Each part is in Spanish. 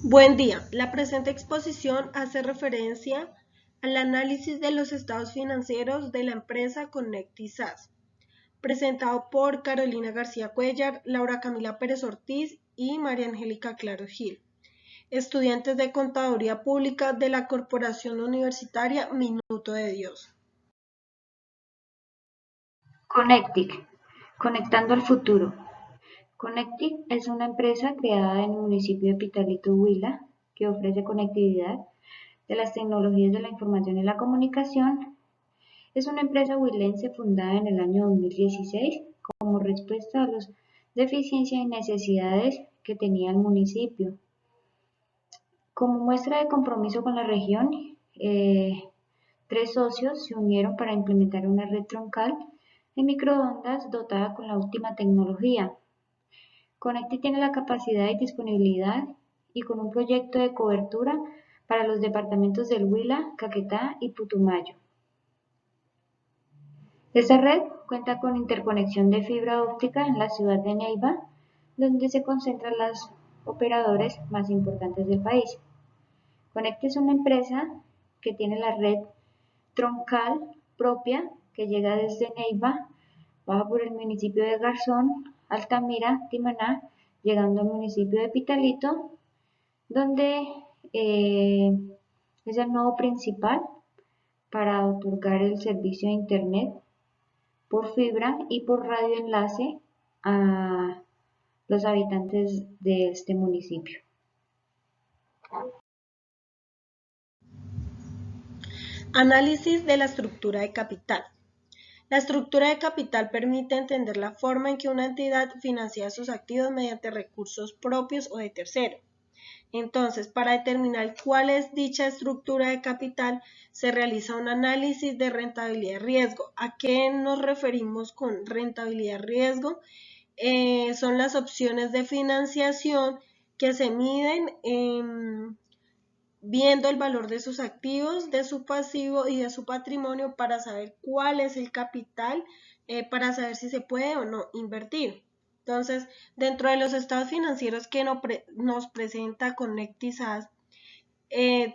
Buen día. La presente exposición hace referencia al análisis de los estados financieros de la empresa Connecti SAS, presentado por Carolina García Cuellar, Laura Camila Pérez Ortiz y María Angélica Claro Gil, estudiantes de Contaduría Pública de la Corporación Universitaria Minuto de Dios. Connectic, conectando al futuro. Connectic es una empresa creada en el municipio de Pitalito, Huila, que ofrece conectividad de las tecnologías de la información y la comunicación. Es una empresa huilense fundada en el año 2016 como respuesta a las deficiencias y necesidades que tenía el municipio. Como muestra de compromiso con la región, tres socios se unieron para implementar una red troncal de microondas dotada con la última tecnología. Connecti tiene la capacidad y disponibilidad y con un proyecto de cobertura para los departamentos del Huila, Caquetá y Putumayo. Esta red cuenta con interconexión de fibra óptica en la ciudad de Neiva, donde se concentran los operadores más importantes del país. Connecti es una empresa que tiene la red troncal propia que llega desde Neiva, baja por el municipio de Garzón, Altamira, Timaná, llegando al municipio de Pitalito, donde es el nodo principal para otorgar el servicio de Internet por fibra y por radioenlace a los habitantes de este municipio. Análisis de la estructura de capital. La estructura de capital permite entender la forma en que una entidad financia sus activos mediante recursos propios o de tercero. Entonces, para determinar cuál es dicha estructura de capital, se realiza un análisis de rentabilidad-riesgo. ¿A qué nos referimos con rentabilidad-riesgo? Son las opciones de financiación que se miden viendo el valor de sus activos, de su pasivo y de su patrimonio para saber cuál es el capital, para saber si se puede o no invertir. Entonces, dentro de los estados financieros que nos presenta Connecti SAS,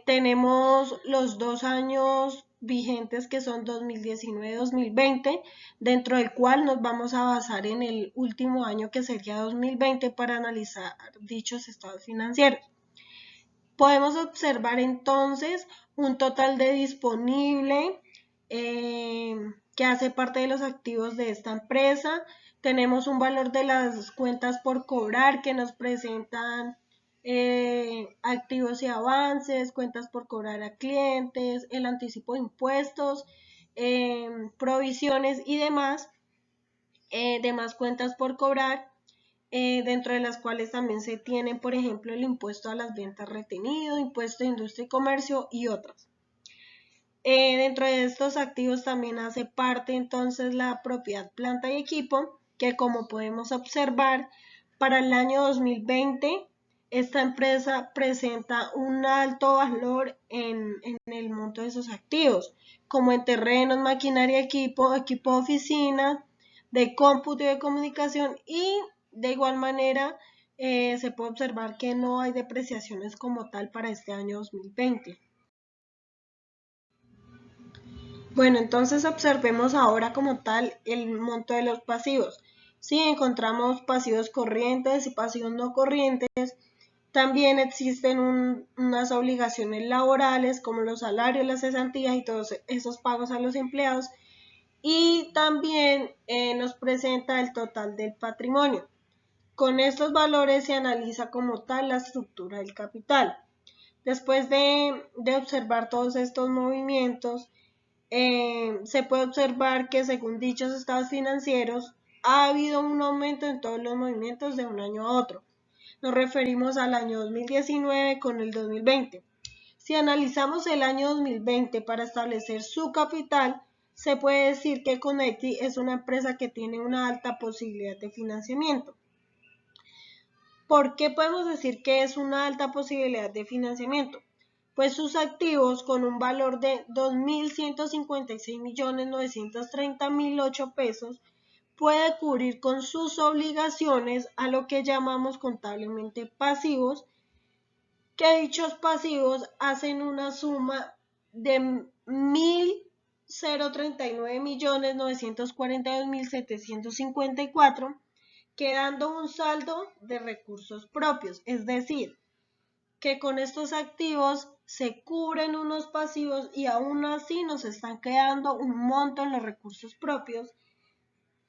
tenemos los 2 años vigentes que son 2019-2020, dentro del cual nos vamos a basar en el último año que sería 2020 para analizar dichos estados financieros. Podemos observar entonces un total de disponible que hace parte de los activos de esta empresa. Tenemos un valor de las cuentas por cobrar que nos presentan activos y avances, cuentas por cobrar a clientes, el anticipo de impuestos, provisiones y demás cuentas por cobrar, dentro de las cuales también se tienen, por ejemplo, el impuesto a las ventas retenido, impuesto de industria y comercio y otras. Dentro de estos activos también hace parte entonces la propiedad, planta y equipo, que como podemos observar, para el año 2020 esta empresa presenta un alto valor en el monto de esos activos, como en terrenos, maquinaria, equipo de oficina, de cómputo y de comunicación, y de igual manera se puede observar que no hay depreciaciones como tal para este año 2020. Bueno, entonces observemos ahora como tal el monto de los pasivos. Si encontramos pasivos corrientes y pasivos no corrientes, también existen unas obligaciones laborales como los salarios, las cesantías y todos esos pagos a los empleados. Y también nos presenta el total del patrimonio. Con estos valores se analiza como tal la estructura del capital. Después de observar todos estos movimientos, se puede observar que según dichos estados financieros ha habido un aumento en todos los movimientos de un año a otro. Nos referimos al año 2019 con el 2020. Si analizamos el año 2020 para establecer su capital, se puede decir que Connecti es una empresa que tiene una alta posibilidad de financiamiento. ¿Por qué podemos decir que es una alta posibilidad de financiamiento? Pues sus activos con un valor de 2.156.930.008 pesos puede cubrir con sus obligaciones a lo que llamamos contablemente pasivos que dichos pasivos hacen una suma de 1.039.942.754, quedando un saldo de recursos propios, es decir, que con estos activos se cubren unos pasivos y aún así nos están quedando un monto en los recursos propios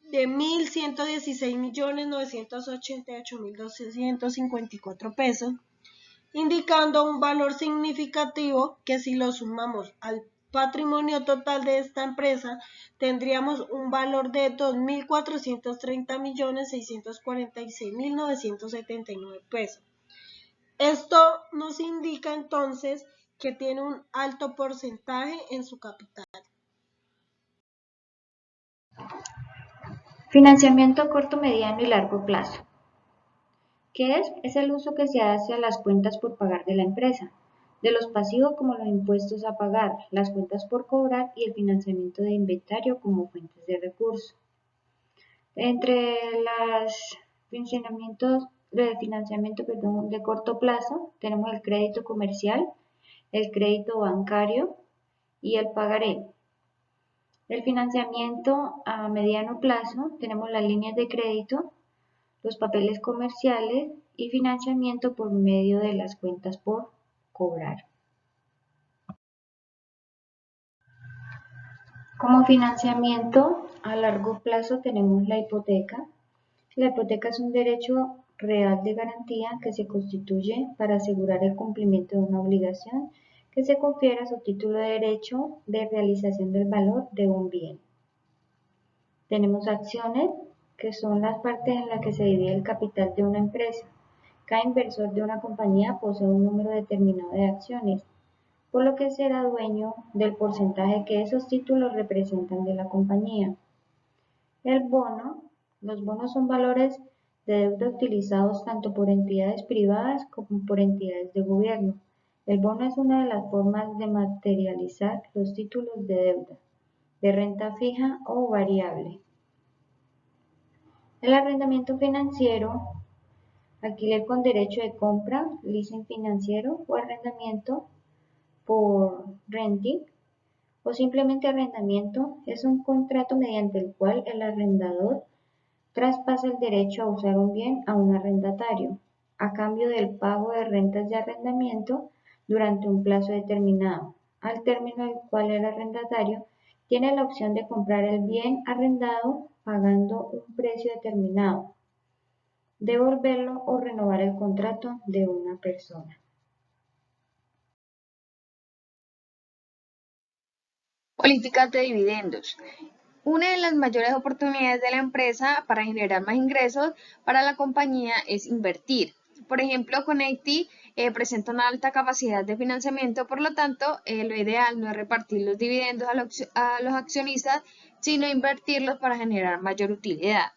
de 1.116.988.254 pesos, indicando un valor significativo que si lo sumamos al patrimonio total de esta empresa, tendríamos un valor de 2.430.646.979 pesos. Esto nos indica entonces que tiene un alto porcentaje en su capital. Financiamiento a corto, mediano y largo plazo. ¿Qué es? Es el uso que se hace a las cuentas por pagar de la empresa, de los pasivos como los impuestos a pagar, las cuentas por cobrar y el financiamiento de inventario como fuentes de recursos. Entre los financiamientos de corto plazo tenemos el crédito comercial, el crédito bancario y el pagaré. El financiamiento a mediano plazo tenemos las líneas de crédito, los papeles comerciales y financiamiento por medio de las cuentas por cobrar. Como financiamiento a largo plazo tenemos la hipoteca. La hipoteca es un derecho real de garantía que se constituye para asegurar el cumplimiento de una obligación que se confiere a su título de derecho de realización del valor de un bien. Tenemos acciones, que son las partes en las que se divide el capital de una empresa. Cada inversor de una compañía posee un número determinado de acciones, por lo que será dueño del porcentaje que esos títulos representan de la compañía. El bono. Los bonos son valores de deuda utilizados tanto por entidades privadas como por entidades de gobierno. El bono es una de las formas de materializar los títulos de deuda, de renta fija o variable. El arrendamiento financiero, alquiler con derecho de compra, leasing financiero o arrendamiento por renting o simplemente arrendamiento, es un contrato mediante el cual el arrendador traspasa el derecho a usar un bien a un arrendatario, a cambio del pago de rentas de arrendamiento durante un plazo determinado, al término del cual el arrendatario tiene la opción de comprar el bien arrendado pagando un precio determinado, devolverlo o renovar el contrato de una persona. Políticas de dividendos. Una de las mayores oportunidades de la empresa para generar más ingresos para la compañía es invertir. Por ejemplo, Connecti presenta una alta capacidad de financiamiento, por lo tanto, lo ideal no es repartir los dividendos a los accionistas, sino invertirlos para generar mayor utilidad.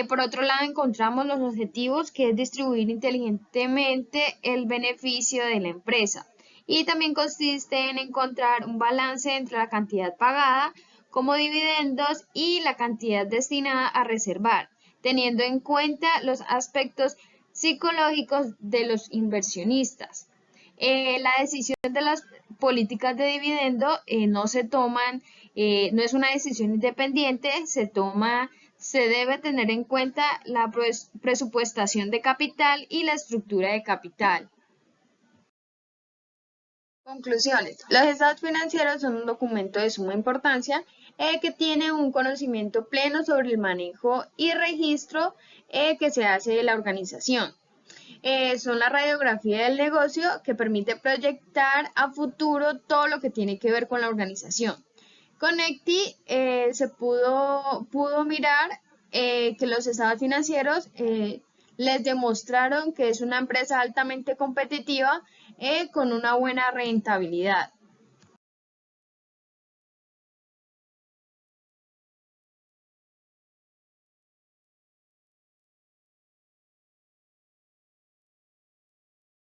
Por otro lado, encontramos los objetivos, que es distribuir inteligentemente el beneficio de la empresa. Y también consiste en encontrar un balance entre la cantidad pagada como dividendos y la cantidad destinada a reservar, teniendo en cuenta los aspectos psicológicos de los inversionistas. La decisión de las políticas de dividendo no es una decisión independiente, se debe tener en cuenta la presupuestación de capital y la estructura de capital. Conclusiones. Los estados financieros son un documento de suma importancia que tiene un conocimiento pleno sobre el manejo y registro que se hace de la organización. Son la radiografía del negocio que permite proyectar a futuro todo lo que tiene que ver con la organización. Connecti se pudo mirar que los estados financieros les demostraron que es una empresa altamente competitiva con una buena rentabilidad.